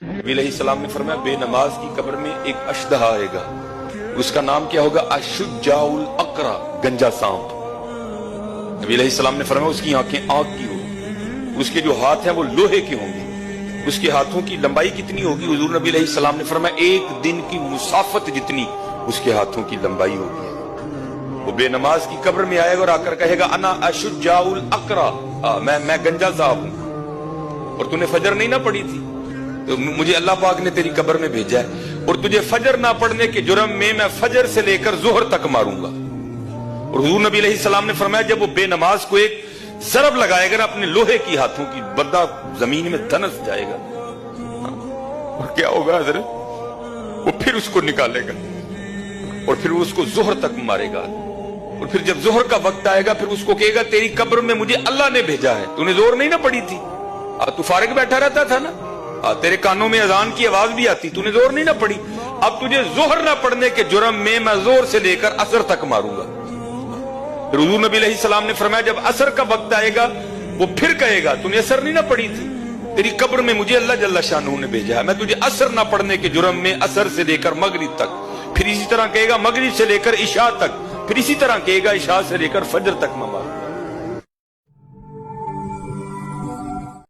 नबी अलैहिस्सलाम ने फरमाया बेनमाज की कब्र में एक अशदहा आएगा, उसका नाम क्या होगा? अशुज्जाउल अकरा, गंजा सांप। नबी अलैहिस्सलाम ने फरमाया उसकी आंखें आग की होगी, उसके जो हाथ हैं वो लोहे के होंगे, उसके हाथों की लंबाई कितनी होगी? हुजूर नबी अलैहिस्सलाम ने फरमाया एक दिन की मुसाफत जितनी उसके हाथों की लंबाई होगी। वो बेनमाज की कब्र में आएगा और आकर कहेगा अना अशुज्जाउल अकरा, मैं गंजा साहब हूं और तूने फजर नहीं ना पढ़ी थी, तो मुझे अल्लाह पाक ने तेरी कब्र में भेजा है और तुझे फजर ना पढ़ने के जुर्म में मैं फजर से लेकर जोहर तक मारूंगा। और हुजूर नबी अलैहिस्सलाम ने फरमाया जब वो बेनमाज को एक ज़रब लगाएगा ना अपने लोहे की हाथों की, बंदा जमीन में धनस जाएगा। और क्या होगा हजरत? वो फिर उसको निकालेगा और फिर उसको जोहर तक मारेगा और फिर जब जोहर का वक्त आएगा फिर उसको कहेगा तेरी कब्र में मुझे अल्लाह ने भेजा है, तूने जोहर नहीं ना पढ़ी थी, तू फारिग बैठा रहता था ना, तेरे कानों में अजान की आवाज भी आती, तूने जोहर नहीं ना पढ़ी, अब तुझे जोहर ना पढ़ने के जुर्म में मैं जोर से लेकर असर तक मारूंगा। फिर हुजूर नबी अलैहिस्सलाम ने फरमाया जब असर का वक्त आएगा वो फिर कहेगा तूने असर नहीं ना पढ़ी थी, तेरी कब्र में मुझे अल्लाह जल्ला शानहू ने भेजा है, मैं तुझे असर ना पढ़ने के जुर्म में असर से लेकर मगरिब तक, फिर इसी तरह कहेगा मगरिब से लेकर इशा तक, फिर इसी तरह कहेगा इशा से लेकर फजर तक मैं